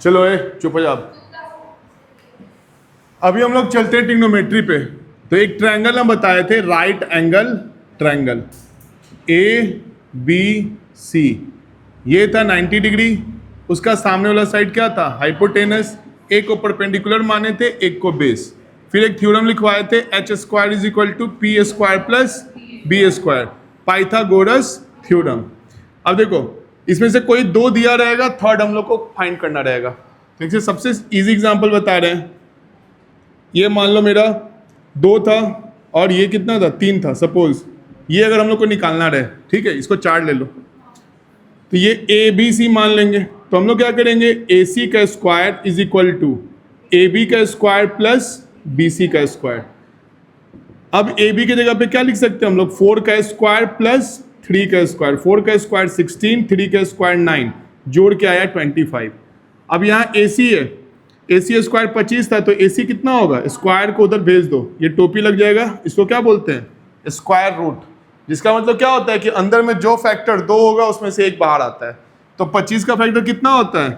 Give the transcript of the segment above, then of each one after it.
चलो चुप हो जाओ। अभी हम लोग चलते हैं ट्रिग्नोमेट्री पे। तो एक ट्रायंगल हम बताए थे, right angle triangle A B C. ये था 90 डिग्री। उसका सामने वाला साइड क्या था? हाइपोटेनस। एक को परपेंडिकुलर माने थे, एक को बेस। फिर एक थ्योरम लिखवाए थे, H square is equal to P square plus B square, Pythagoras theorem. अब देखो, इसमें से कोई दो दिया रहेगा, थर्ड हम लोग को फाइंड करना रहेगा। देखिए सबसे इजी एग्जांपल बता रहे हैं। ये मान लो मेरा 2 था और ये कितना था? 3 था। सपोज ये अगर हम लोग को निकालना रहे, ठीक है, इसको 4 ले लो, तो ये ए बी सी मान लेंगे। तो हम लोग क्या करेंगे? ए सी का square is equal to A B का स्क्वायर प्लस बी सी का स्क्वायर। अब ए बी की जगह पे क्या लिख सकते हैं हम लोग? 4 का स्क्वायर प्लस 3 का स्क्वायर। 4 का स्क्वायर 16, 3 का स्क्वायर 9, जोड़ के आया 25। अब यहाँ ए सी है, ए सी स्क्वायर 25 था, तो ए सी कितना होगा? स्क्वायर को उधर भेज दो, ये टोपी लग जाएगा। इसको क्या बोलते हैं? Square root. जिसका मतलब क्या होता है कि अंदर में जो फैक्टर 2 होगा उसमें से एक बाहर आता है। तो 25 का फैक्टर कितना होता है?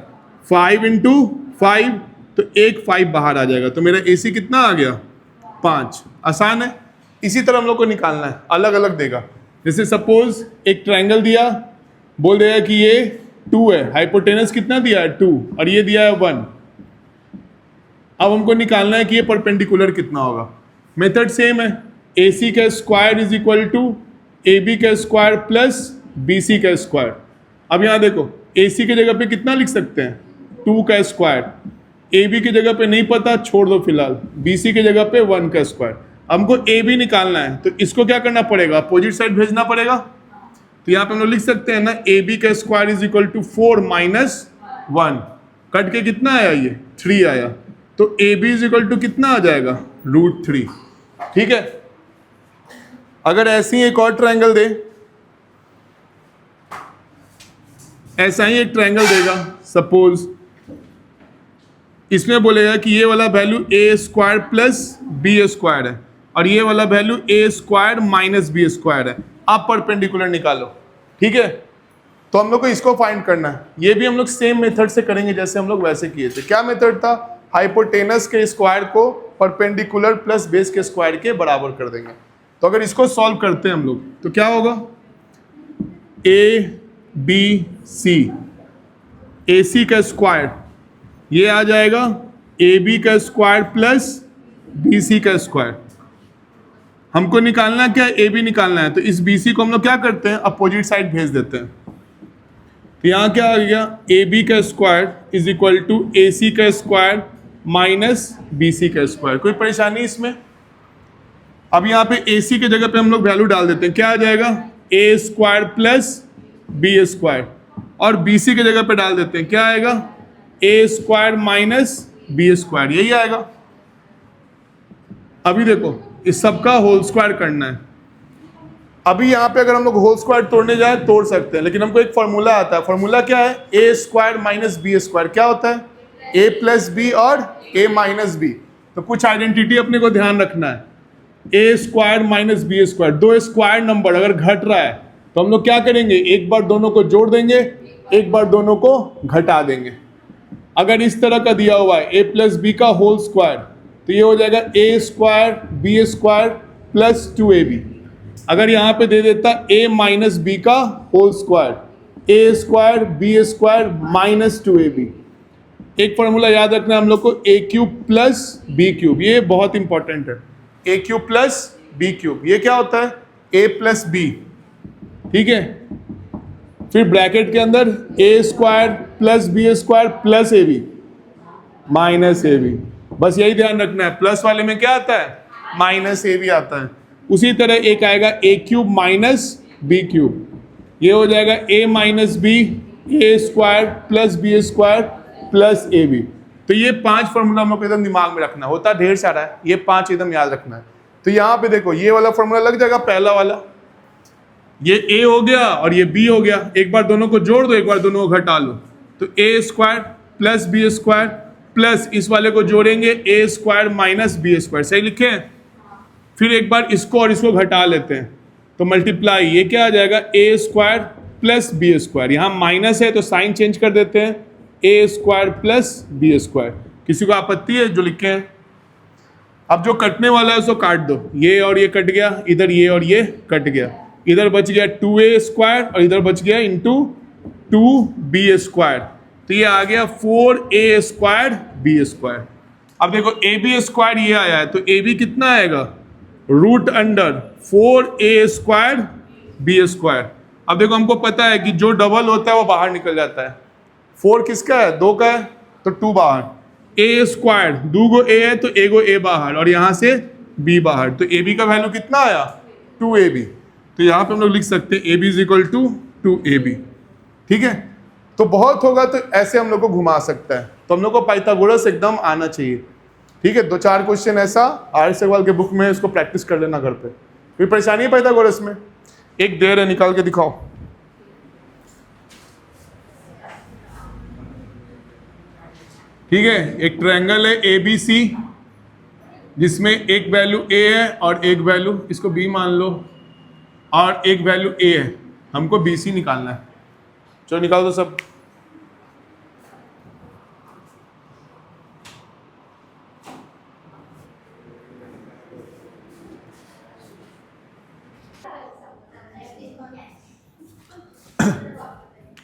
5 इंटू 5, तो एक 5 बाहर आ जाएगा। तो मेरा ए सी कितना आ गया? 5। आसान है। इसी तरह हम लोग को निकालना है, अलग अलग देगा। जैसे सपोज एक ट्रायंगल दिया, बोल देगा कि ये 2 है, हाइपोटेनस कितना दिया है? 2, और ये दिया है 1। अब हमको निकालना है कि ये परपेंडिकुलर कितना होगा। मेथड सेम है, ए सी का square is equal to A B का स्क्वायर प्लस बी सी का स्क्वायर। अब यहाँ देखो, ए सी की जगह पे कितना लिख सकते हैं? 2 का स्क्वायर। ए बी की जगह पे नहीं पता, छोड़ दो फिलहाल। बी सी की जगह पे 1 का स्क्वायर। हमको ए बी निकालना है, तो इसको क्या करना पड़ेगा? अपोजिट साइड भेजना पड़ेगा। तो यहाँ पे हम लोग लिख सकते हैं ना, ए बी का square is equal to 4 minus 1। Cut के कितना आया? ये 3 आया। तो A B is equal to कितना आ जाएगा? √3। ठीक है। अगर ऐसे ही एक और ट्रायंगल दे, ऐसा ही एक ट्रायंगल देगा, सपोज इसमें बोलेगा कि ये वाला वैल्यू ए स्क्वायर प्लस बी स्क्वायर है और ये वाला वैल्यू ए स्क्वायर माइनस बी स्क्वायर है। आप परपेंडिकुलर निकालो। ठीक है। तो हम लोग को इसको फाइंड करना है। ये भी हम लोग सेम मेथड से करेंगे जैसे हम लोग वैसे किए थे। क्या मेथड था? हाइपोटेनस के स्क्वायर को परपेंडिकुलर प्लस बेस के स्क्वायर के बराबर कर देंगे। तो अगर इसको सॉल्व करते हैं हम लोग, तो क्या होगा? ए बी सी, ए सी का स्क्वायर ये आ जाएगा ए बी का स्क्वायर प्लस बी सी का स्क्वायर। हमको निकालना क्या? ए बी निकालना है। तो इस बी सी को हम लोग क्या करते हैं? अपोजिट साइड भेज देते हैं। तो यहाँ क्या आ गया? ए बी का square is equal to A C का स्क्वायर माइनस बी सी का स्क्वायर। कोई परेशानी इसमें? अब यहाँ पे ए सी की जगह पे हम लोग वैल्यू डाल देते हैं। क्या आ जाएगा? A square plus B square. और बी सी की जगह पे डाल देते हैं। क्या आएगा? ए स्क्वायर माइनस बी स्क्वायर। यही आएगा। अभी देखो, इस सबका होल स्क्वायर करना है। अभी यहाँ पे अगर हम लोग होल स्क्वायर तोड़ने जाए तोड़ सकते हैं, लेकिन हमको एक फॉर्मूला आता है। फॉर्मूला क्या है? ए स्क्वायर माइनस बी स्क्वायर। क्या होता है? ए प्लस बी और ए माइनस बी। तो कुछ आइडेंटिटी अपने को ध्यान रखना है। ए स्क्वायर माइनस बी स्क्वायर, दो स्क्वायर नंबर अगर घट रहा है तो हम लोग क्या करेंगे? एक बार दोनों को जोड़ देंगे, एक बार दोनों को घटा देंगे। अगर इस तरह का दिया हुआ है ए प्लस बी का होल स्क्वायर, तो ये हो जाएगा A square B square plus 2ab। अगर यहाँ पे दे देता ए माइनस बी का whole square, A square B square minus 2ab। एक फॉर्मूला याद रखना है हम लोग को, A cube plus B cube. ये बहुत इंपॉर्टेंट है। A cube plus B cube, ये क्या होता है? A plus B. ठीक है। फिर ब्रैकेट के अंदर A square plus B square plus A B minus A B. बस यही ध्यान रखना है। प्लस वाले में क्या आता है? माइनस ए बी आता है। उसी तरह एक आएगा A cube minus B cube. ये हो जाएगा A minus B, A square plus B square plus A B. तो ये 5 फॉर्मूला हम लोग को एकदम दिमाग में रखना होता ढेर सारा है, ये 5 एकदम याद रखना है। तो यहाँ पे देखो, ये वाला फॉर्मूला लग जाएगा, पहला वाला ये a हो गया और ये b हो गया। एक बार दोनों को जोड़ दो, एक बार दोनों को घटा लो। तो a square plus B square plus इस वाले को जोड़ेंगे a square minus B square. सही लिखे हैं? फिर एक बार इसको और इसको घटा लेते हैं तो मल्टीप्लाई, ये क्या आ जाएगा? a square plus B square. यहाँ माइनस है तो साइन चेंज कर देते हैं, A square plus B square. किसी को आपत्ति है जो लिखे हैं? अब जो कटने वाला है उसको काट दो, ये और ये कट गया, इधर ये और ये कट गया, इधर बच गया 2a स्क्वायर और इधर बच गया इंटू 2b स्क्वायर, तो ये आ गया 4a स्क्वायर बी स्क्वायर। अब देखो ए बी स्क्वायर ये आया है, तो ए बी कितना आएगा? Root under 4a square B square. अब देखो हमको पता है कि जो डबल होता है वो बाहर निकल जाता है। 4 किसका है? 2 का है, तो 2 बाहर। ए स्क्वायर 2 गो ए है तो ए गो ए बाहर और यहां से बी बाहर, तो ए बी का वैल्यू कितना आया? 2ab। तो यहाँ पे हम लोग लिख सकते हैं A B is equal to 2ab। ठीक है, तो बहुत होगा तो ऐसे हम लोग को घुमा सकता है, तो हम लोग को पाइथागोरस एकदम आना चाहिए। ठीक है, 2-4 क्वेश्चन ऐसा आर्यस अग्रवाल के बुक में, इसको प्रैक्टिस कर लेना घर पे। कोई परेशानी है पाइथागोरस में? एक देर है, निकाल के दिखाओ। ठीक है, एक ट्रायंगल है ए बी सी जिसमें एक वैल्यू ए है और एक वैल्यू, इसको बी मान लो, और एक वैल्यू ए है। हमको बी सी निकालना है। चलो निकाल दो सब।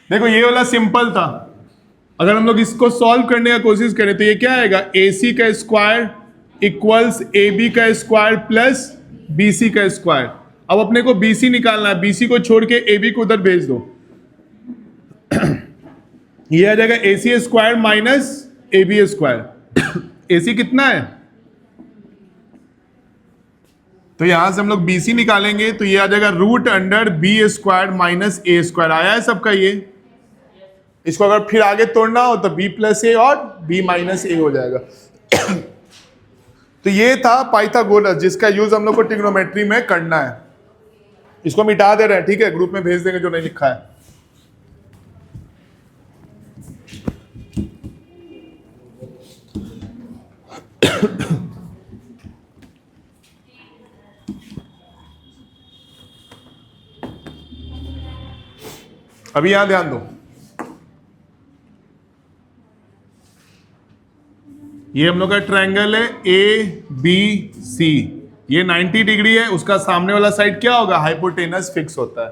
देखो ये वाला सिंपल था, अगर हम लोग इसको सॉल्व करने का कोशिश करें तो ये क्या आएगा? ए सी का स्क्वायर इक्वल्स ए बी का स्क्वायर प्लस बी सी का स्क्वायर। अब अपने को बी सी निकालना है, बी सी को छोड़ के ए बी को उधर भेज दो। ये आ जाएगा A C square minus A B square. A C कितना है? तो यहां से हम लोग बी सी निकालेंगे तो ये आ जाएगा root under B square minus A square. आया है सबका ये? इसको अगर फिर आगे तोड़ना हो तो b प्लस ए और b माइनस ए हो जाएगा। तो ये था पाइथागोरस, जिसका यूज हम लोग को ट्रिग्नोमेट्री में करना है। इसको मिटा दे रहे हैं, ठीक है, ग्रुप में भेज देंगे जो नहीं लिखा है। अभी यहां ध्यान दो, ये हम लोग का ट्रायंगल है ए बी सी, ये 90 डिग्री है, उसका सामने वाला साइड क्या होगा? हाइपोटेनस फिक्स होता है।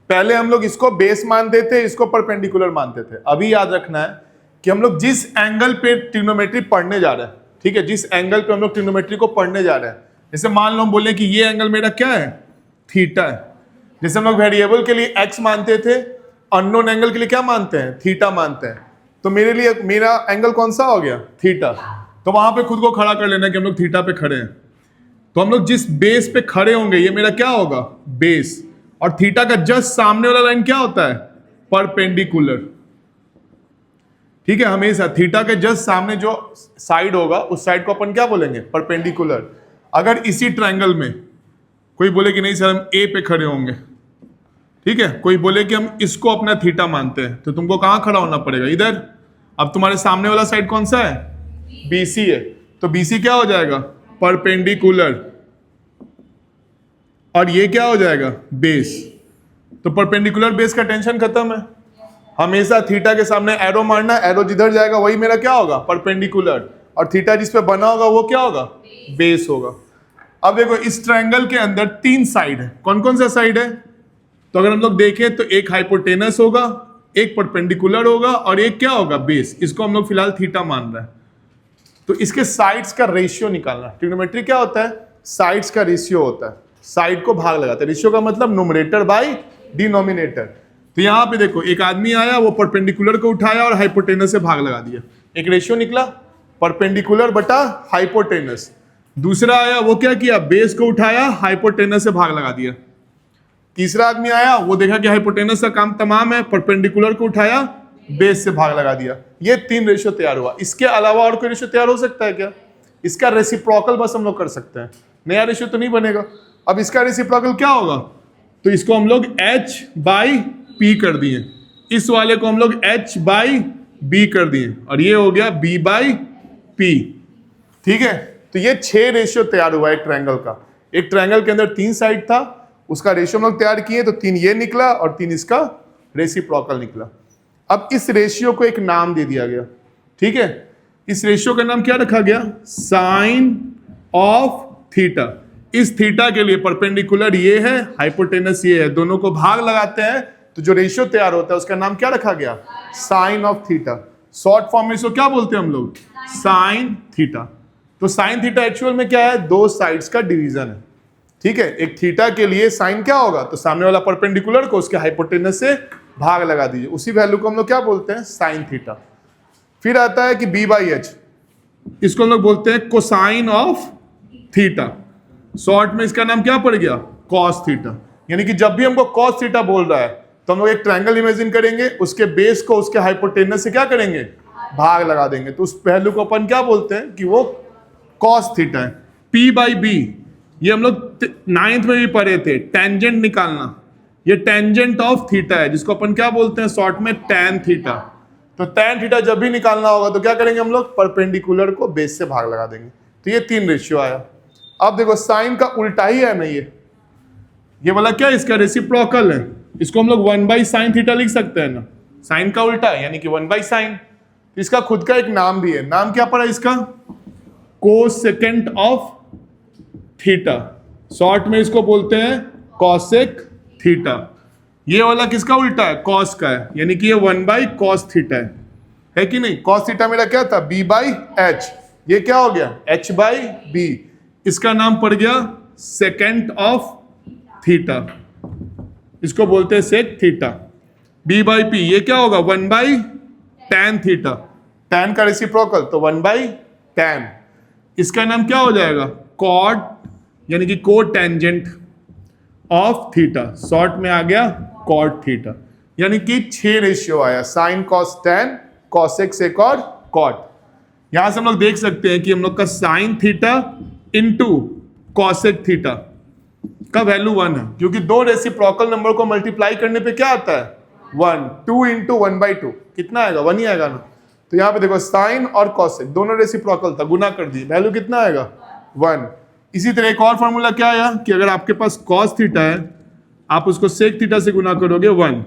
पहले हम लोग इसको बेस मानते थे, इसको परपेंडिकुलर मानते थे। अभी याद रखना है कि हम लोग जिस एंगल पे ट्रिग्नोमेट्री पढ़ने जा रहे हैं, ठीक है, जिस एंगल पे हम लोग ट्रिग्नोमेट्री को पढ़ने जा रहे हैं, जैसे मान लो हम बोले कि ये एंगल मेरा क्या है? थीटा है। जैसे हम लोग वेरिएबल के लिए एक्स मानते थे, अननोन एंगल के लिए क्या मानते हैं? थीटा मानते हैं। तो मेरे लिए मेरा एंगल कौन सा हो गया? थीटा। तो वहां पे खुद को खड़ा कर लेना कि हम लोग थीटा पे खड़े हैं। तो हम लोग जिस बेस पे खड़े होंगे ये मेरा क्या होगा? बेस। और थीटा का जस्ट सामने वाला लाइन क्या होता है? परपेंडिकुलर। ठीक है, हमेशा थीटा के जस्ट सामने जो साइड होगा उस साइड को अपन क्या बोलेंगे? परपेंडिकुलर। अगर इसी ट्रायंगल में कोई बोले कि नहीं सर हम ए पे खड़े होंगे, ठीक है, कोई बोले कि हम इसको अपना थीटा मानते हैं, तो तुमको कहां खड़ा होना पड़ेगा? इधर। अब तुम्हारे सामने वाला साइड कौन सा है? बीसी है, तो बीसी क्या हो जाएगा? परपेंडिकुलर। और ये क्या हो जाएगा? बेस। तो परपेंडिकुलर बेस का टेंशन खत्म है। हमेशा थीटा के सामने एरो मारना, एरो जिधर जाएगा वही मेरा क्या होगा? परपेंडिकुलर। और थीटा जिस पे बना होगा वो क्या होगा? बेस होगा। अब देखो इस ट्रायंगल के अंदर 3 साइड है। कौन कौन सा साइड है? तो अगर हम लोग देखें तो एक हाइपोटेनस होगा, एक परपेंडिकुलर होगा और एक क्या होगा? बेस। इसको हम लोग फिलहाल थीटा मान रहे हैं। तो इसके साइड्स का रेशियो निकालना। ट्रिग्नोमेट्री क्या होता है? साइड्स का रेशियो होता है, साइड को भाग लगाते हैं। रेशियो का मतलब न्यूमरेटर बाय डिनोमिनेटर। तो यहां पे देखो एक आदमी आया, वो परपेंडिकुलर को उठाया और हाइपोटेनस से भाग लगा दिया, एक रेशियो निकला परपेंडिकुलर बटा हाइपोटेनस। दूसरा आया, वो क्या किया? बेस को उठाया, हाइपोटेनस से भाग लगा दिया। तीसरा आदमी आया, वो देखा कि हाइपोटेनस का काम तमाम है, परपेंडिकुलर को उठाया, बेस से भाग लगा दिया। ये 3 रेशियो तैयार हुआ। इसके अलावा और कोई रेशियो तैयार हो सकता है क्या? इसका रेसिप्रोकल बस हम लोग कर सकते हैं, नया रेशियो तो नहीं बनेगा। अब इसका रेसिप्रोकल क्या होगा? तो इसको हम लोग h/p कर दिए, इस वाले को हम लोग h/b कर दिए, और ये हो गया b/p। ठीक है, तो ये 6 रेशियो तैयार हुआ एक ट्रायंगल का। एक ट्रायंगल के अंदर 3 साइड था, उसका रेशियो हम लोग तैयार किए तो 3 ये निकला और 3 इसका रेसिप्रोकल निकला। अब इस रेशियो को एक नाम दे दिया गया, ठीक है। इस रेशियो का नाम क्या रखा गया? Sine of theta. इस थीटा के लिए परपेंडिकुलर ये है, हाइपोटेनस ये है, दोनों को भाग लगाते हैं तो जो रेशियो तैयार होता है उसका नाम क्या रखा गया? Sine of theta. Short form में इसको क्या बोलते हैं हम लोग? Sine theta. तो साइन थीटा एक्चुअल में क्या है? दो साइड्स का डिवीजन है, ठीक है। एक थीटा के लिए साइन क्या होगा? तो सामने वाला परपेंडिकुलर को उसके हाइपोटेनस से भाग लगा दीजिए, उसी वैल्यू को हम लोग क्या बोलते हैं? Sine theta. फिर आता है कि बी बाई एच, इसको हम लोग बोलते हैं कोसाइन ऑफ थीटा। शॉर्ट में इसका नाम क्या पड़ गया? Cos theta. यानी कि जब भी हमको कॉस थीटा बोल रहा है तो हम लोग एक ट्रायंगल इमेजिन करेंगे, उसके बेस को उसके हाइपोटेनस से क्या करेंगे? भाग लगा देंगे, तो उस पहलू को अपन क्या बोलते हैं? कि वो कॉस थीटा है। पी बाई बी, ये हम लोग 9th में भी पढ़े थे, टेंजेंट निकालना। ये टेंजेंट ऑफ थीटा है, जिसको अपन क्या बोलते हैं शॉर्ट में? Tan theta. तो टैन थीटा जब भी निकालना होगा तो क्या करेंगे हम लोग? परपेंडिकुलर को बेस से भाग लगा देंगे। तो ये 3 रेशियो आया। अब देखो साइन का उल्टा ही है ना, ये वाला क्या है? इसका रेसिप्रोकल है, इसको हम लोग 1 बाई साइन थीटा लिख सकते हैं ना। साइन का उल्टा है यानी कि 1 बाई साइन। इसका खुद का एक नाम भी है, नाम क्या पड़ा इसका? Cosecant of theta. शॉर्ट में इसको बोलते हैं कॉसेक थीटा। ये वाला किसका उल्टा है? कॉस का है, यानी कि ये 1 बाई कॉस थीटा है कि नहीं? कॉस थीटा मेरा क्या था? B by H. ये क्या हो गया? H by B. इसका नाम पड़ गया सेकेंट ऑफ थीटा, इसको बोलते हैं sec theta. B by P, ये क्या होगा? 1 बाई टैन थीटा। टैन का रेसिप्रोकल तो 1 बाई टैन। इसका नाम क्या हो जाएगा? कॉट, यानी कि को टेंजेंट ऑफ थीटा। शॉर्ट में आ गया कॉट थीटा। यानी कि 6 रेशियो आया, sine cos tan, cosec sec और कॉट। यहां से हम लोग देख सकते हैं कि हम लोग का sine theta into cosec theta का वैल्यू 1 है, क्योंकि दो रेसिप्रोकल नंबर को मल्टीप्लाई करने पे क्या आता है? 1। 2 इंटू 1 बाई 2 कितना आएगा? 1 ही आएगा ना। तो यहाँ पे देखो साइन और कॉसेक दोनों रेसिप्रोकल था, गुना कर दिए, वैल्यू कितना आएगा? 1। इसी तरह एक और फॉर्मूला क्या आया कि अगर आपके पास कॉस थीटा है, आप उसको सेक थीटा से गुना करोगे 1।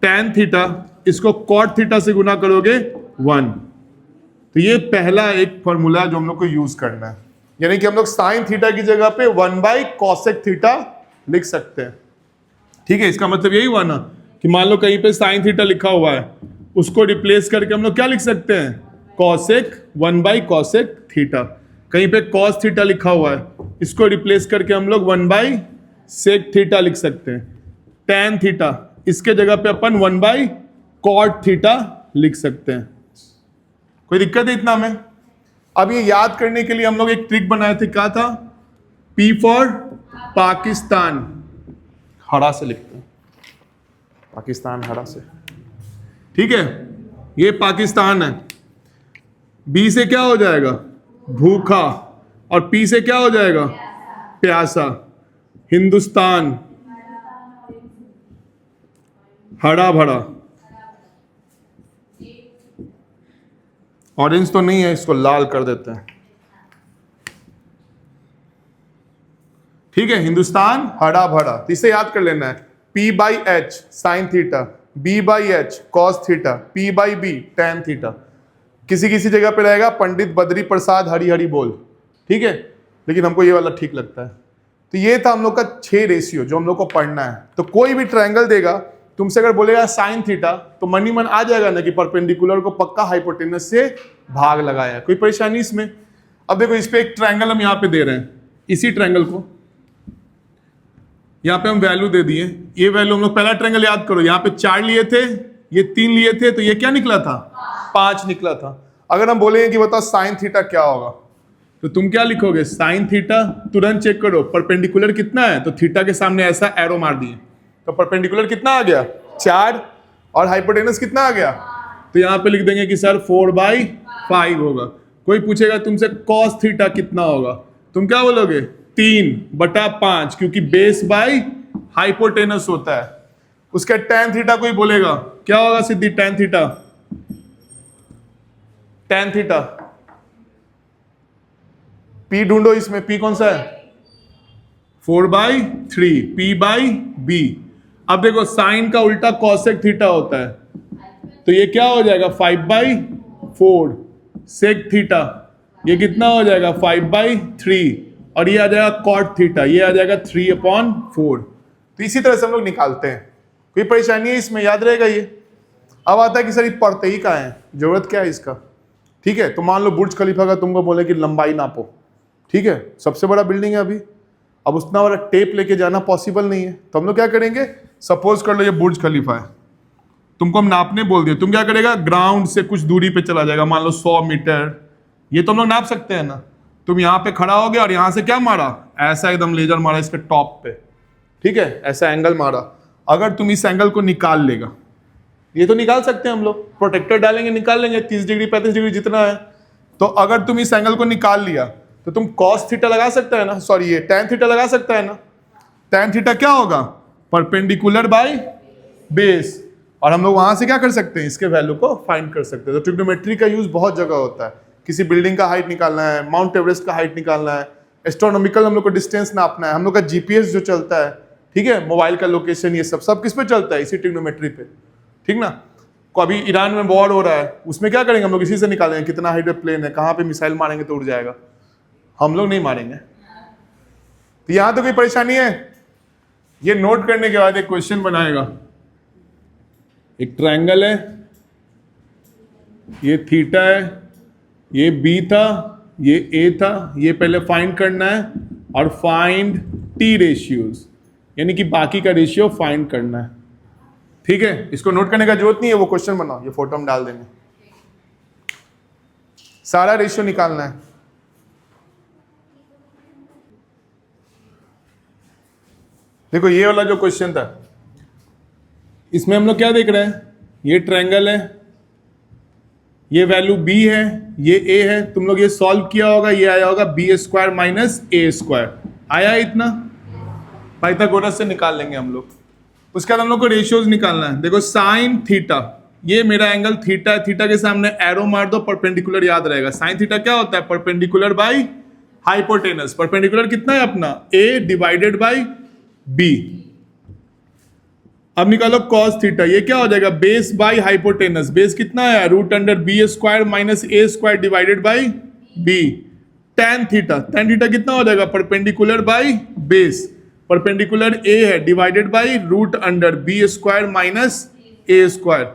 टैन थीटा, इसको कॉट थीटा से गुना करोगे 1। तो ये पहला एक फॉर्मूला जो हम लोग को यूज करना है, यानी कि हम लोग साइन थीटा की जगह पे 1 बाई कॉसेक थीटा लिख सकते हैं, ठीक है। इसका मतलब यही हुआ ना कि मान लो कहीं पे साइन थीटा लिखा हुआ है, उसको रिप्लेस करके हम लोग क्या लिख सकते हैं? Cosec 1 by cosec theta. कहीं पे कॉस थीटा लिखा हुआ है, इसको रिप्लेस करके हम लोग 1 बाई सेक थीटा लिख सकते हैं। टैन थीटा, इसके जगह पे अपन 1 बाई कॉट थीटा लिख सकते हैं। कोई दिक्कत है इतना में? अब ये याद करने के लिए हम लोग एक ट्रिक बनाए थे, क्या था? पी फॉर पाकिस्तान, हरा से लिखते हैं, पाकिस्तान हरा से, ठीक है। ये पाकिस्तान है, बी से क्या हो जाएगा? भूखा, और पी से क्या हो जाएगा? प्यासा। हिंदुस्तान, हरा भरा। ऑरेंज तो नहीं है, इसको लाल कर देते हैं, ठीक है। हिंदुस्तान हरा भरा, तो इसे याद कर लेना है। P by H sine theta, B by H cos theta, P by B tan theta. किसी किसी जगह पे रहेगा पंडित बद्री प्रसाद हरी हरी बोल, ठीक है, लेकिन हमको ये वाला ठीक लगता है। तो ये था हम लोग का 6 रेशियो जो हम लोग को पढ़ना है। तो कोई भी ट्रायंगल देगा, तुमसे अगर बोलेगा साइन थीटा, तो मन ही मन आ जाएगा ना कि परपेंडिकुलर को पक्का हाइपोटेनस से भाग लगाया। कोई परेशानी इसमें? अब देखो इस पे एक ट्रायंगल हम यहाँ पे दे रहे हैं, इसी ट्रायंगल को यहाँ पे हम वैल्यू दे दिए। ये वैल्यू हम लोग पहला ट्रायंगल याद करो, यहाँ पे 4 लिए थे, ये 3 लिए थे, तो ये क्या निकला था? 5 निकला था। अगर हम बोलेंगे कि बताओ साइन थीटा क्या होगा, तो तुम क्या लिखोगे? साइन थीटा, तुरंत चेक करो परपेंडिकुलर कितना है, तो थीटा के सामने ऐसा एरो मार दिए, तो परपेंडिकुलर कितना आ गया? 4, और हाइपोटेनस कितना आ गया? तो यहाँ पे लिख देंगे कि सर 4 बाई 5 होगा। कोई पूछेगा तुमसे कॉस थीटा कितना होगा, तुम क्या बोलोगे? 3 बटा 5, क्योंकि बेस बाई हाइपोटेनस होता है। उसका टैन थीटा कोई बोलेगा, क्या होगा Siddhi? Tan theta, tan theta P ढूंढो, इसमें P कौन सा है? 4 बाई 3, P बाई B। अब देखो साइन का उल्टा कॉसेक थीटा होता है, तो ये क्या हो जाएगा 5/4 सेक थीटा, ये कितना हो जाएगा 5/3 और ये आ जाएगा कॉट थीटा, ये आ जाएगा 3/4। तो इसी तरह से हम लोग निकालते हैं, कोई परेशानी है इसमें, याद रहेगा ये। अब आता है कि सर ये पढ़ते ही कहाँ है, जरूरत क्या है इसका। ठीक है, तो मान लो बुर्ज खलीफा का तुमको बोले कि लंबाई नापो, ठीक है, सबसे बड़ा बिल्डिंग है अभी, अब उतना बड़ा टेप लेके जाना पॉसिबल नहीं है, तो हम लोग क्या करेंगे, सपोज कर लो ये बुर्ज खलीफा है, तुमको हम नापने बोल दिए, तुम क्या करेगा, ग्राउंड से कुछ दूरी पे चला जाएगा, मान लो 100 मीटर, ये तो हम लोग नाप सकते हैं ना। तुम यहाँ पे खड़ा हो गया और यहाँ से क्या मारा, ऐसा एकदम लेजर मारा इसके टॉप पे, ठीक है, ऐसा एंगल मारा। अगर तुम इस एंगल को निकाल लेगा, ये तो निकाल सकते हैं हम लोग, प्रोटेक्टर डालेंगे निकाल लेंगे, 30 डिग्री 35 डिग्री जितना है। तो अगर तुम इस एंगल को निकाल लिया तो तुम कॉस थीटा लगा सकते हैं ना, सॉरी ये टैन थीटा लगा सकता है ना। टैन थीटा क्या होगा, परपेंडिकुलर बाय बेस, और हम लोग वहां से क्या कर सकते हैं, इसके वैल्यू को फाइंड कर सकते हैं। तो ट्रिग्नोमेट्री का यूज बहुत जगह होता है, किसी बिल्डिंग का हाइट निकालना है, माउंट एवरेस्ट का हाइट निकालना है, एस्ट्रोनॉमिकल हम लोग को डिस्टेंस नापना है, हम लोग का जीपीएस जो चलता है, ठीक है, मोबाइल का लोकेशन, ये सब किस पे चलता है, इसी ट्रिग्नोमेट्री पे, ठीक ना। को अभी ईरान में वॉर हो रहा है, उसमें क्या करेंगे हम लोग, इसी से निकालेंगे कितना हाइट पे प्लेन है, कहाँ पे मिसाइल मारेंगे तो उड़ जाएगा, हम लोग नहीं मारेंगे। तो यहां तो कोई परेशानी है। ये नोट करने के बाद एक क्वेश्चन बनाएगा, एक ट्रायंगल है, ये थीटा है, ये बी था, ये ए था, ये पहले फाइंड करना है, और फाइंड टी रेशियोज, यानी कि बाकी का रेशियो फाइंड करना है, ठीक है। इसको नोट करने का जरूरत नहीं है, वो क्वेश्चन बनाओ, ये फोटो हम डाल देंगे, सारा रेशियो निकालना है। देखो ये वाला जो क्वेश्चन था, इसमें हम लोग क्या देख रहे हैं, ये ट्रायंगल है, ये वैल्यू b है, ये a है, तुम लोग ये सॉल्व किया होगा, ये आया होगा b² माइनस a², आया इतना, पाइथागोरस से निकाल लेंगे हम लोग। उसके बाद हम लोग को रेशियोज निकालना है। देखो साइन थीटा, ये मेरा एंगल थीटा है, थीटा के सामने एरो मार दो, परपेंडिकुलर याद रहेगा। साइन थीटा क्या होता है, परपेंडिकुलर बाई हाइपोटेनस। परपेंडिकुलर कितना है अपना, a डिवाइडेड बाई b। अब निकालो कॉस थीटा, ये क्या हो जाएगा, बेस बाई हाइपोटेनस, बेस कितना है, √b² minus a² divided by b। tan theta, tan theta कितना हो जाएगा, perpendicular by base, perpendicular a है divided by √b² minus a²।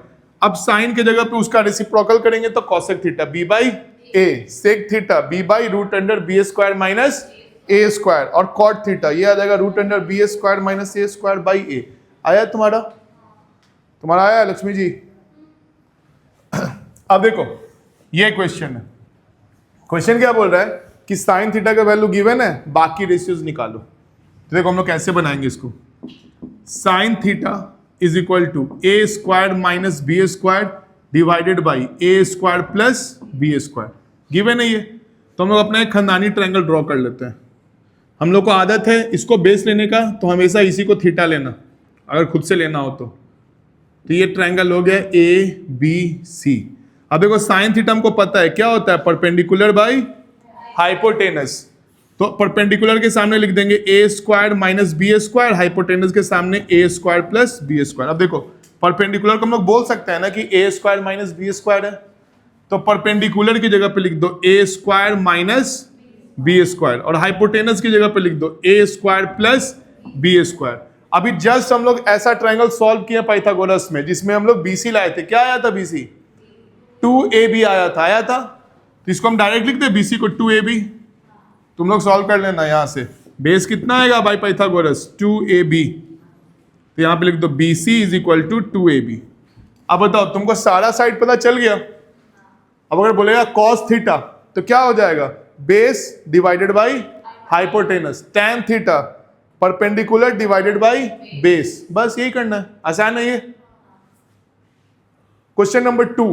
अब साइन के जगह पे उसका रेसिप्रोकल करेंगे तो cosec theta b/a, sec theta b/√b² minus a², और कॉट थीटा ये आ जाएगा √b² माइनस a²/a। आया तुम्हारा आया लक्ष्मी जी। अब देखो ये क्वेश्चन है, क्वेश्चन क्या बोल रहा है कि साइन थीटा का वैल्यू गिवन है, बाकी रेशियोज निकालो। तो देखो हम लोग कैसे बनाएंगे इसको, sine theta is equal to a² minus b² divided by a² plus b², given है ये। तो हम लोग अपना एक खानदानी ट्रायंगल ड्रॉ कर लेते हैं। हम लोग को आदत है इसको बेस लेने का, तो हमेशा इसी को थीटा लेना, अगर खुद से लेना हो तो ये ट्रायंगल हो गया ABC। अब देखो साइन थीटा हमको पता है क्या होता है, परपेंडिकुलर बाई हाइपोटेनस, तो परपेंडिकुलर के सामने लिख देंगे a² माइनस b², हाइपोटेनस के सामने a² प्लस b²। अब देखो परपेंडिकुलर को हम लोग बोल सकते हैं ना कि a² माइनस b² है, तो परपेंडिकुलर की जगह पे लिख दो a² माइनस b², और हाइपोटेनस की जगह पे लिख दो a² प्लस b²। अभी जस्ट हम लोग ऐसा ट्रायंगल सॉल्व किया पाइथागोरस में, जिसमें हम लोग BC लाए थे। क्या आया था BC, 2AB आया था। तो इसको हम डायरेक्ट लिखते हैं BC को 2AB। तुम लोग सॉल्व कर लेना, यहां से बेस कितना आएगा बाई पाइथागोरस 2AB, तो यहां पे लिख दो BC is equal to 2AB। अब बताओ तुमको सारा साइड पता चल गया। अब अगर बोलेगा कॉस थीटा तो क्या हो जाएगा, base divided by hypotenuse, tan theta perpendicular divided by base, बस यही करना है, आसान है ये। क्वेश्चन नंबर 2,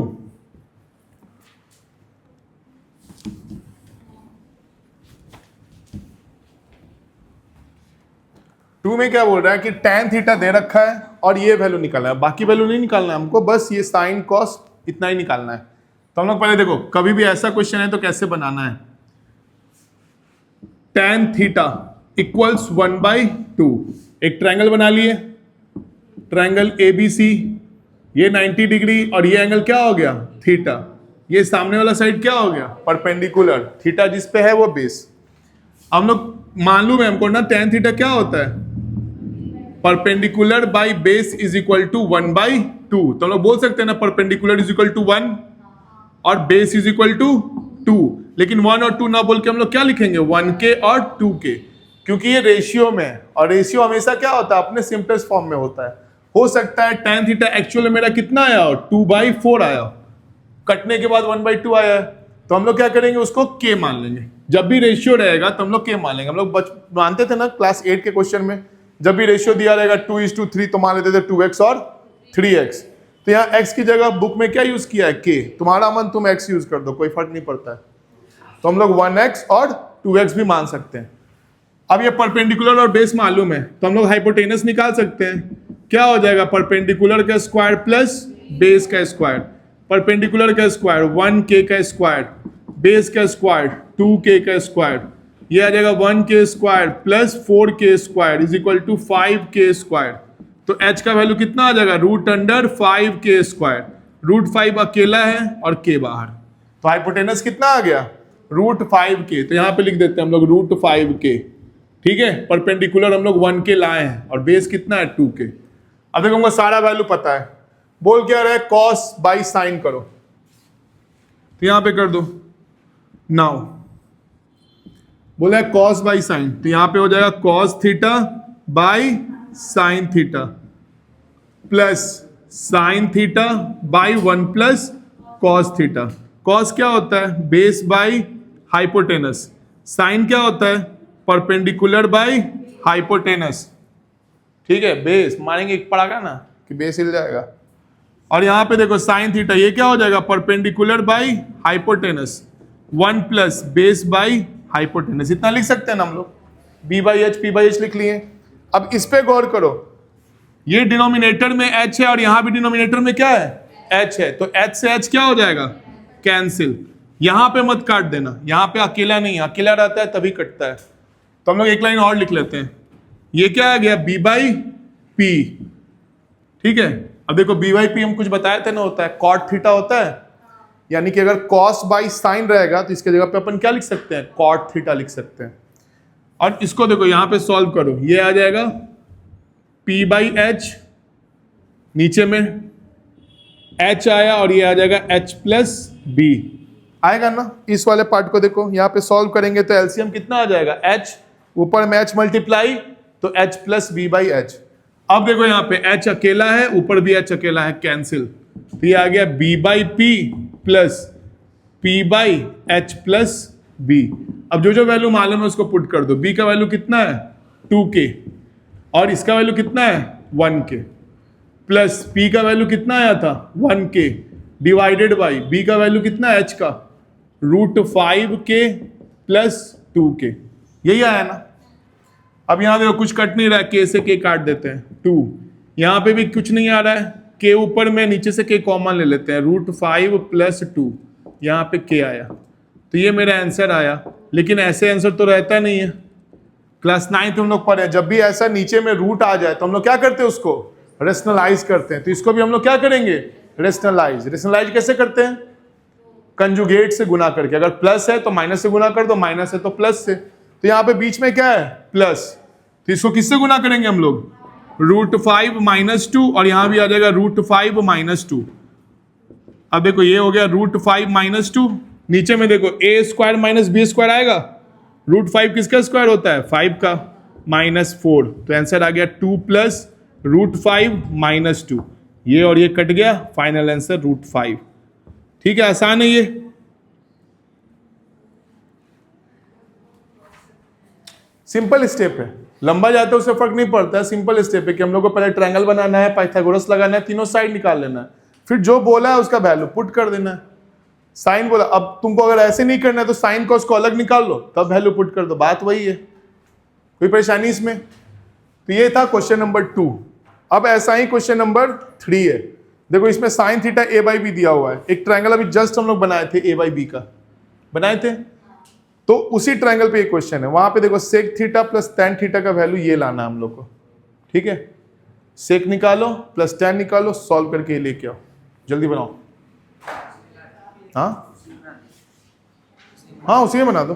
में क्या बोल रहा है कि tan थीटा दे रखा है और ये वैल्यू निकालना है, बाकी वैल्यू नहीं निकालना है हमको, बस ये साइन कॉस इतना ही निकालना है। तो हम लोग पहले देखो, कभी भी ऐसा क्वेश्चन है तो कैसे बनाना है, tan थीटा इक्वल्स 1/2। एक ट्रायंगल बना लिए, ट्रायंगल ABC, ये 90 डिग्री और ये एंगल क्या हो गया, थीटा। ये सामने वाला साइड क्या हो गया, परपेंडिकुलर, थीटा जिस पे है वो बेस। हम लोग मालूम है हमको ना tan थीटा क्या होता है, perpendicular by base is equal to 1/2। तो हम लोग बोल सकते हैं ना परपेंडिकुलर इज इक्वल टू 1 और बेस इज इक्वल टू 2, लेकिन 1 और 2 ना बोल के हम लोग क्या लिखेंगे 1k और 2k, क्योंकि ये रेशियो में है और रेशियो हमेशा क्या होता है, अपने सिंपलेस्ट फॉर्म में होता है। हो सकता है tan थीटा एक्चुअल में मेरा कितना आया हो, 2/4 आया, कटने के बाद 1/2 आया है, तो हम लोग क्या करेंगे उसको k मान लेंगे। जब भी रेशियो रहेगा तो हम लोग k मान लेंगे। हम लोग मानते थे ना क्लास 8 के क्वेश्चन में, जब भी रेशियो दिया रहेगा 2:3 तो मान लेते थे 2x और 3x। तो यहाँ x की जगह बुक में क्या यूज किया है, k। तुम्हारा मन तुम x यूज कर दो, कोई फर्क नहीं पड़ता है। तो हम लोग 1x और 2x भी मान सकते हैं। अब ये परपेंडिकुलर और बेस मालूम है तो हम लोग हाइपोटेनस निकाल सकते हैं। क्या हो जाएगा, परपेंडिकुलर का स्क्वायर प्लस बेस का स्क्वायर। परपेंडिकुलर का स्क्वायर 1k का स्क्वायर, बेस का स्क्वायर 2k का स्क्वायर, ये आ जाएगा 1k square plus 4k square is equal to 5k square. तो h का वैल्यू कितना आ जाएगा, √5k स्क्वायर। √5 अकेला है और k बाहर, तो हाइपोटेनस कितना आ गया, √5k। तो यहाँ पे लिख देते हैं हम लोग √5k, ठीक है। परपेंडिकुलर हम लोग 1k लाए हैं और बेस कितना है 2k। अब देखो हमको सारा वैल्यू पता है, बोल क्या रहा है, कॉस बाई साइन करो, तो यहाँ पे कर दो। नाउ बोला है कॉस बाई साइन, तो यहाँ पे हो जाएगा cos theta by sine theta plus sine theta by 1 plus cos theta. Cos क्या होता है, बेस बाई हाइपोटेनस। साइन क्या होता है, परपेंडिकुलर बाई हाइपोटेनस, ठीक है। बेस मानेंगे एक पड़ागा ना कि बेस हिल जाएगा। और यहाँ पे देखो साइन थीटा, ये क्या हो जाएगा, perpendicular by hypotenuse 1 plus base by hypotenuse. इतना लिख सकते हैं ना हम लोग, b/h p/h लिख लिए। अब इस पे गौर करो, ये डिनोमिनेटर में h है और यहां भी डिनोमिनेटर में क्या है, h है, तो h से h क्या हो जाएगा, कैंसिल। यहां पे मत काट देना, यहां पे अकेला नहीं, अकेला रहता है तभी कटता है। तो हम लोग एक लाइन और लिख लेते हैं, ये क्या आ गया b/p, ठीक है। अब देखो b/p हम कुछ बताए थे ना, होता है cot थीटा होता है, यानी कि अगर cos बाई साइन रहेगा तो इसके जगह पे अपन क्या लिख सकते हैं, cot थीटा लिख सकते हैं। और इसको देखो यहां पे सॉल्व करो, ये आ जाएगा p/h, नीचे में h आया और ये आ जाएगा h प्लस b आएगा ना। इस वाले पार्ट को देखो, यहाँ पे सॉल्व करेंगे तो एलसीएम कितना आ जाएगा, h, ऊपर में h मल्टीप्लाई तो h प्लस b/h। अब देखो यहाँ पे h अकेला है, ऊपर भी h अकेला है, कैंसिल, तो ये आ गया b/p plus p/h plus b। अब जो जो वैल्यू मालूम है उसको पुट कर दो। b का वैल्यू कितना है 2k और इसका वैल्यू कितना है 1k, प्लस p का वैल्यू कितना आया था 1k डिवाइडेड बाई b का वैल्यू कितना है h का, √5k प्लस 2k, यही आया ना। अब यहां देखो कुछ कट नहीं रहा है, k से k काट देते हैं 2, यहां पे भी कुछ नहीं आ रहा है, k ऊपर में, नीचे से k कॉमन ले लेते हैं, √5 प्लस 2, यहाँ पे k आया, तो ये मेरा आंसर आया। लेकिन ऐसे आंसर तो रहता नहीं है, क्लास 9 हम लोग पढ़े, जब भी ऐसा नीचे में रूट आ जाए तो हम लोग क्या करते हैं, उसको रेशनलाइज करते हैं। तो इसको भी हम लोग क्या करेंगे, रेशनलाइज। रेशनलाइज कैसे करते हैं, कंजुगेट से गुना करके, अगर प्लस है तो माइनस से गुना कर दो, माइनस है तो प्लस से। तो यहाँ पे बीच में क्या है प्लस, तो इसको किससे गुना करेंगे हम लोग, √5 माइनस 2, और यहां भी आ जाएगा √5 माइनस 2। अब देखो ये हो गया √5 माइनस 2, नीचे में देखो a square minus b square आएगा, √5 किसका स्क्वायर होता है 5 का, माइनस 4, तो आंसर आ गया 2 प्लस √5 माइनस 2, ये और ये कट गया, फाइनल आंसर √5। ठीक है, आसान है ये। सिंपल स्टेप है, लंबा जाता है उससे फर्क नहीं पड़ता है, सिंपल स्टेप है कि हम लोग को पहले ट्रायंगल बनाना है, पाइथागोरस लगाना है, तीनों साइड निकाल लेना है, फिर जो बोला है उसका वैल्यू पुट कर देना है। साइन बोला, अब तुमको अगर ऐसे नहीं करना है तो साइन को उसको अलग निकाल लो, तब वैल्यू पुट कर दो, बात वही है, कोई परेशानी इसमें। तो ये था क्वेश्चन नंबर 2। अब ऐसा ही क्वेश्चन नंबर 3 है। देखो इसमें साइन थीटा a/b दिया हुआ है, एक ट्रायंगल अभी जस्ट हम लोग बनाए थे a/b का, बनाए थे, तो उसी ट्रायंगल पे ये क्वेश्चन है। वहां पे देखो sec theta plus tan theta का वैल्यू ये लाना हम लोग को, ठीक है। सेक निकालो प्लस tan निकालो, सॉल्व करके लेके आओ, जल्दी बनाओ। हाँ हाँ, उसी में बना दो।